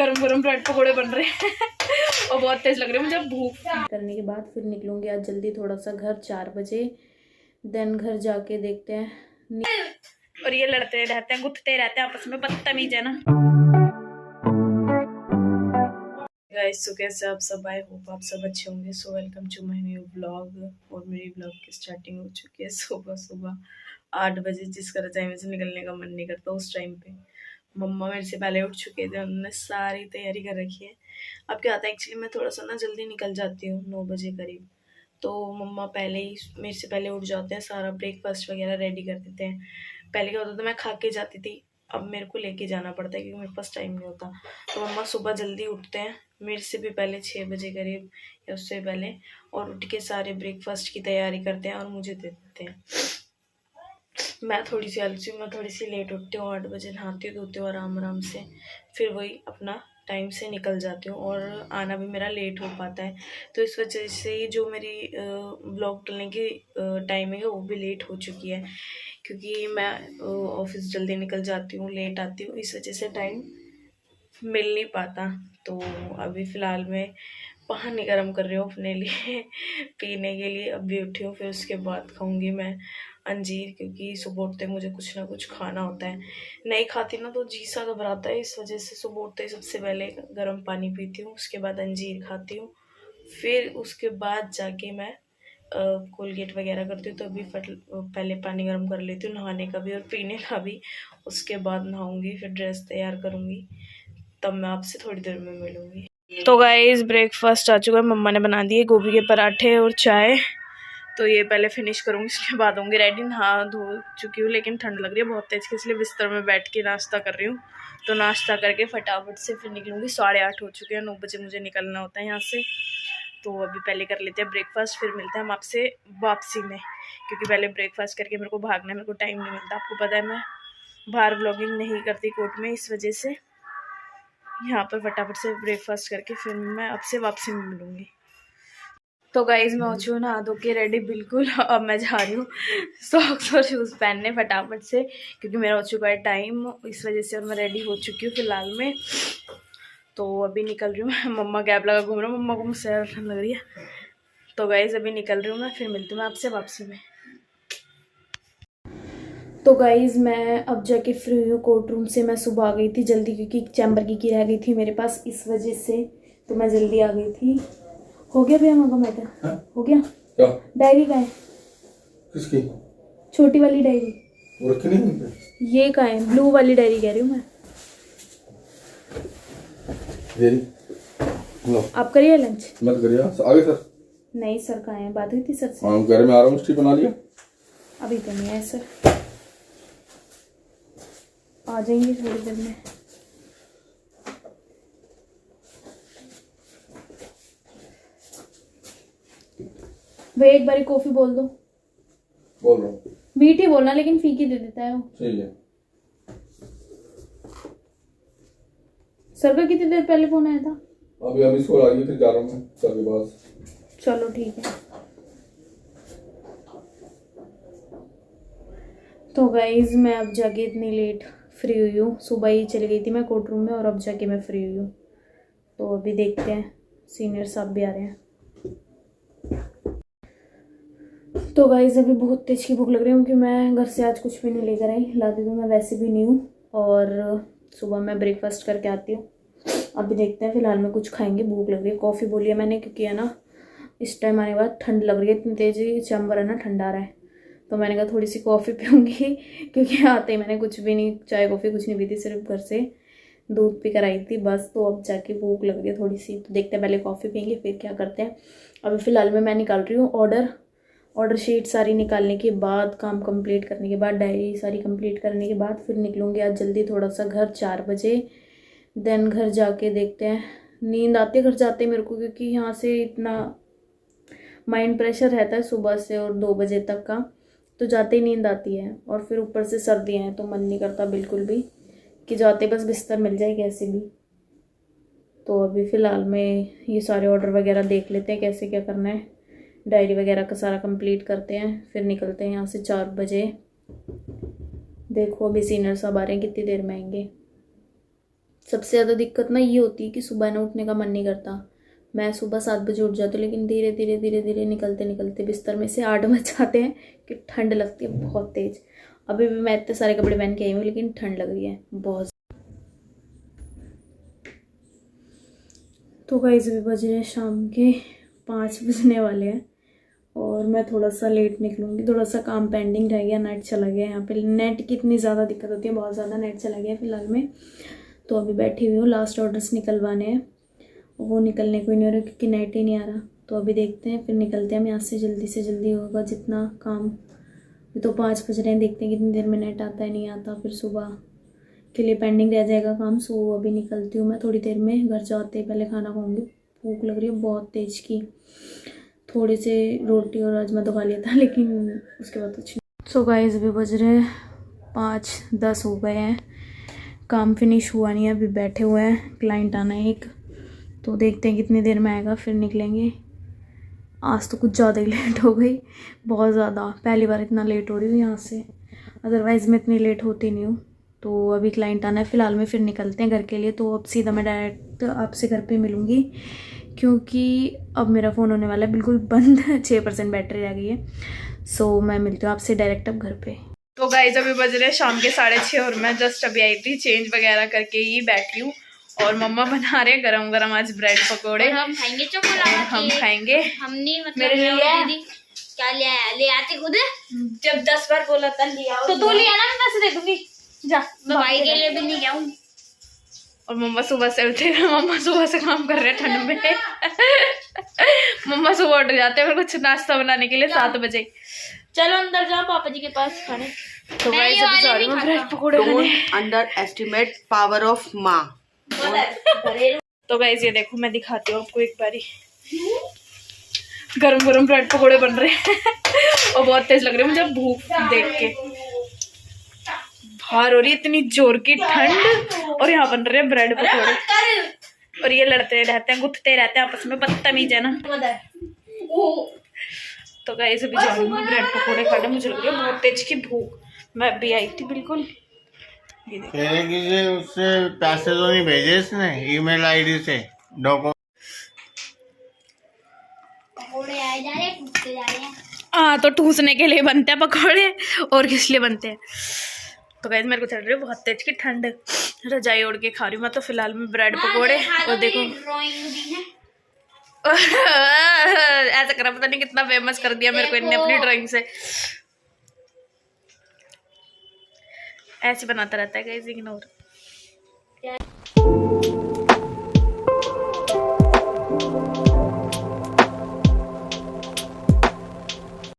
गरम गरम ब्रेड पकौड़े बन रहे हैं और बहुत तेज लग रहे हैं मुझे भूख। करने के बाद फिर निकलूंगी आज जल्दी थोड़ा सा घर 4 बजे। देन घर जाके देखते हैं। और ये लड़ते रहते हैं, गुथते रहते हैं आपस में, बदतमीज है ना। गाइस सो कैसे आप सब, आई होप आप सब अच्छे होंगे। So welcome to my new blog. और मेरी ब्लॉग की स्टार्टिंग हो चुकी है सुबह सुबह 8 बजे। जिस टाइम से निकलने का मन नहीं करता उस टाइम पे मम्मा मेरे से पहले उठ चुके थे, उन्होंने सारी तैयारी कर रखी है। अब क्या होता है, एक्चुअली मैं थोड़ा सा ना जल्दी निकल जाती हूँ 9 बजे करीब, तो मम्मा पहले ही मेरे से पहले उठ जाते हैं, सारा ब्रेकफास्ट वगैरह रेडी कर देते हैं। पहले क्या होता था, मैं खा के जाती थी, अब मेरे को लेके जाना पड़ता है क्योंकि मेरे पास टाइम नहीं होता। तो मम्मा सुबह जल्दी उठते हैं, मेरे से भी पहले 6 बजे करीब या उससे पहले, और उठ के सारे ब्रेकफास्ट की तैयारी करते हैं और मुझे दे देते हैं। मैं थोड़ी सी आलसी हूँ, मैं थोड़ी सी लेट उठती हूँ, 8 बजे नहाती हूँ, धोती हूँ आराम आराम से, फिर वही अपना टाइम से निकल जाती हूँ और आना भी मेरा लेट हो पाता है। तो इस वजह से जो मेरी ब्लॉग डालने की टाइमिंग है वो भी लेट हो चुकी है, क्योंकि मैं ऑफिस जल्दी निकल जाती हूँ, लेट आती हूँ, इस वजह से टाइम मिल नहीं पाता। तो अभी फ़िलहाल मैं पानी गर्म कर रही हूँ अपने लिए पीने के लिए। अभी उठी हूँ, फिर उसके बाद खाऊंगी मैं अंजीर, क्योंकि सुबह उठते मुझे कुछ ना कुछ खाना होता है। नहीं खाती ना तो जी सा घबराता है, इस वजह से सुबह उठते सबसे पहले गर्म पानी पीती हूँ, उसके बाद अंजीर खाती हूँ, फिर उसके बाद जाके मैं कोलगेट वगैरह करती हूँ। तो अभी पहले पानी गर्म कर लेती हूँ, नहाने का भी और पीने का भी। उसके बाद नहाऊंगी, फिर ड्रेस तैयार करूँगी, तब मैं आपसे थोड़ी देर में मिलूंगी। तो गाइस ब्रेकफास्ट आ चुका है, मम्मा ने बना दिए गोभी के पराठे और चाय। तो ये पहले फिनिश करूँगी, उसके बाद होंगी रेडी। नहा धो चुकी हूँ लेकिन ठंड लग रही है बहुत तेज, इसलिए बिस्तर में बैठ के नाश्ता कर रही हूँ। तो नाश्ता करके फटाफट से फिर निकलूँगी। 8:30 हो चुके हैं, 9 बजे मुझे निकलना होता है यहाँ से। तो अभी पहले कर लेते हैं ब्रेकफास्ट, फिर मिलते हैं हम आपसे वापसी में, क्योंकि पहले ब्रेकफास्ट करके मेरे को भागना है, मेरे को टाइम नहीं मिलता। आपको पता है मैं बाहर व्लॉगिंग नहीं करती कोर्ट में, इस वजह से यहाँ पर फटाफट से ब्रेकफास्ट करके फिर मैं आपसे वापसी में मिलूँगी। तो गाइज मैं हो चुकी हूँ नहा धो के रेडी बिल्कुल। अब मैं जा रही हूँ सॉक्स और शूज़ पहनने फटाफट से, क्योंकि मेरा हो चुका है टाइम, इस वजह से। और मैं रेडी हो चुकी हूँ फिलहाल में, तो अभी निकल रही हूँ मैं। मम्मा कैब लगा घूम रहा हूँ, मम्मा को मुझसे ठंड लग रही है। तो गाइज अभी निकल रही हूँ मैं, फिर मिलती हूँ मैं आपसे वापसी में। तो गाइज़ मैं अब जाके फ्री हुई हूँ कोर्ट रूम से। मैं सुबह आ गई थी जल्दी, क्योंकि चैम्बर की रह गई थी मेरे पास, इस वजह से तो मैं जल्दी आ गई थी। हो गया भैया मगा मैटर? हो गया। क्या डायरी का है? किसकी? छोटी वाली डायरी वो रखी नहीं। ये का है ब्लू वाली डायरी कह रही हूँ मैं। आप करिए लंच। मत करिए आगे सर। नहीं सर कहाँ है, बात हुई थी सर से। हाँ घर में आ रहा हूँ, बना लिया। अभी तो नहीं है सर, आ जाएंगे थोड़ी देर में। भैया एक बारी कॉफी बोल दो। बोल रहा हूँ। मीठी बोलना लेकिन फीकी दे देता है वो। सही है। सर का कितनी देर पहले फोन आया था? अभी इसको आ गई, फिर जा रहा हूँ मैं सर के पास। चलो ठीक है। तो गाइज मैं अब जाके इतनी लेट फ्री हुई हूँ, सुबह ही चली गई थी मैं कोर्ट रूम में और अब जाके मैं फ्री हुई हूँ। तो अभी देखते हैं, सीनियर साहब भी आ रहे हैं। तो गाइज अभी बहुत तेज की भूख लग रही है, क्योंकि मैं घर से आज कुछ भी नहीं लेकर आई, लाती तो मैं वैसे भी नहीं हूँ, और सुबह मैं ब्रेकफास्ट करके आती हूँ। अभी देखते हैं, फिलहाल में कुछ खाएंगे, भूख लग रही है। कॉफ़ी बोली है मैंने, क्योंकि है ना इस टाइम आने के बाद ठंड लग रही है, इतनी तेज़ी चैम्बर है ना, ठंडा आ रहा है। तो मैंने कहा थोड़ी सी कॉफ़ी पीऊँगी क्योंकि आते ही मैंने कुछ भी नहीं, चाय कॉफ़ी कुछ नहीं पी थी, सिर्फ घर से दूध पी कर आई थी बस। तो अब जाके भूख लग रही है थोड़ी सी, तो देखते हैं पहले कॉफ़ी पियेंगे फिर क्या करते हैं। अभी फ़िलहाल में मैं निकाल रही हूँ ऑर्डर शीट सारी निकालने के बाद, काम कंप्लीट करने के बाद, डायरी सारी कंप्लीट करने के बाद फिर निकलूँगी आज जल्दी थोड़ा सा घर 4 बजे। देन घर जाके देखते हैं, नींद आती है घर जाते मेरे को, क्योंकि यहाँ से इतना माइंड प्रेशर रहता है सुबह से और 2 बजे तक का, तो जाते ही नींद आती है। और फिर ऊपर से सर्दियाँ हैं तो मन नहीं करता बिल्कुल भी कि जाते बस बिस्तर मिल जाए कैसे भी। तो अभी फ़िलहाल में ये सारे ऑर्डर वगैरह देख लेते हैं कैसे क्या करना है, डायरी वगैरह का सारा कंप्लीट करते हैं, फिर निकलते हैं यहाँ से 4 बजे। देखो अभी सीनियर साहब आ रहे हैं, कितनी देर में आएंगे। सबसे ज़्यादा दिक्कत ना ये होती है कि सुबह ना उठने का मन नहीं करता। मैं सुबह 7 बजे उठ जाती हूँ, लेकिन धीरे धीरे धीरे धीरे निकलते निकलते बिस्तर में से 8 बज जाते हैं कि ठंड लगती है बहुत तेज। अभी भी मैं इतने सारे कपड़े पहन के आई हूँ, लेकिन ठंड लग रही है बहुत। तो गाइस अभी बज रहे हैं शाम के 5 बजने वाले हैं और मैं थोड़ा सा लेट निकलूँगी। थोड़ा सा काम पेंडिंग रह गया, नेट चला गया। यहाँ पे नेट की इतनी ज़्यादा दिक्कत होती है, बहुत ज़्यादा नेट चला गया फिलहाल में। तो अभी बैठी हुई हूँ, लास्ट ऑर्डर्स निकलवाने हैं। वो निकलने को ही नहीं हो रहा क्योंकि नेट ही नहीं आ रहा। तो अभी देखते हैं, फिर निकलते हैं हम यहाँ से जल्दी होगा जितना काम। अभी तो 5 बज रहे हैं, देखते हैं कितनी देर में नेट आता है नहीं आता, फिर सुबह के लिए पेंडिंग रह जाएगा काम। सो अभी निकलती हूँ मैं थोड़ी देर में। घर जाते ही पहले खाना खाऊंगी, भूख लग रही है बहुत तेज की। थोड़ी से रोटी और राजमा तो खा लिया था, लेकिन उसके बाद कुछ नहीं। सो गाइस अभी बज रहे 5:10 हो गए हैं, काम फिनिश हुआ नहीं है, अभी बैठे हुए हैं। क्लाइंट आना है एक, तो देखते हैं कितनी देर में आएगा, फिर निकलेंगे। आज तो कुछ ज़्यादा ही लेट हो गई, बहुत ज़्यादा। पहली बार इतना लेट हो रही हूँ यहाँ से, अदरवाइज़ मैं इतनी लेट होती नहीं हूँ। तो अभी क्लाइंट आना है फ़िलहाल में, फिर निकलते हैं घर के लिए। तो अब सीधा मैं डायरेक्ट आपसे घर पे मिलूँगी, क्योंकि अब मेरा फ़ोन होने वाला है बिल्कुल बंद। 6% बैटरी रह गई है। सो मैं मिलती हूँ आपसे डायरेक्ट अब घर पे। तो गाइस अभी बज रहे शाम के 6:30 और मैं जस्ट अभी आई थी, चेंज वगैरह करके ही बैठी हूँ। और मम्मा बना रहे गरम गरम आज ब्रेड पकोड़े। हम खाएंगे चॉकलेट, हम खाएंगे। हमने मतलब मेरे लिए दीदी क्या ले आते खुद। जब 10 बार बोला था लिया तो तू लिया ना, मैं पैसे दे दूंगी। जा। मैं भाई के लिए भी नहीं जाऊँ। और मम्मा सुबह से उठे, मम्मा सुबह से काम कर रहे हैं ठंड में। मम्मा सुबह उठ जाते हैं कुछ नाश्ता बनाने के लिए 7 बजे। चलो अंदर जाओ पापा जी के पास खाने। तो गाइस अभी जा रही हूँ ब्रेड पकोड़े खाने। अंडर एस्टिमेट पावर ऑफ माँ। तो गाइस ये देखो, मैं दिखाती हूँ आपको एक बारी। गरम गरम ब्रेड पकोड़े बन रहे हैं और बहुत तेज लग रहे हैं मुझे भूख देख के। बाहर हो रही है इतनी जोर की ठंड और यहाँ बन रहे हैं ब्रेड पकोड़े। और ये लड़ते रहते हैं, गुथते रहते हैं आपस में, बदतमीज है ना। तो गाइस अभी जा रही हूँ ब्रेड पकोड़े खाने, मुझे लग रही है बहुत तेज की भूख। मैं अभी आई थी बिल्कुल। उससे पैसे तो नहीं भेजे इसने ईमेल आईडी से डॉक्यूमेंट। पकोड़े आए जा रहे, टूटते जा रहे हैं। हाँ तो ठूसने के लिए बनते हैं पकोड़े, और किस लिए बनते हैं। तो गाइस मेरे को चल रही है बहुत तेज की ठंड, रजाई ओढ़ के खा रही हूँ मैं तो फिलहाल में ब्रेड पकोड़े। और देखो ऐसा करा, पता नहीं कितना फेमस कर दिया मेरे को इनने अपनी ड्राइंग से। ऐसे बनाता रहता है गाइस, इग्नोर।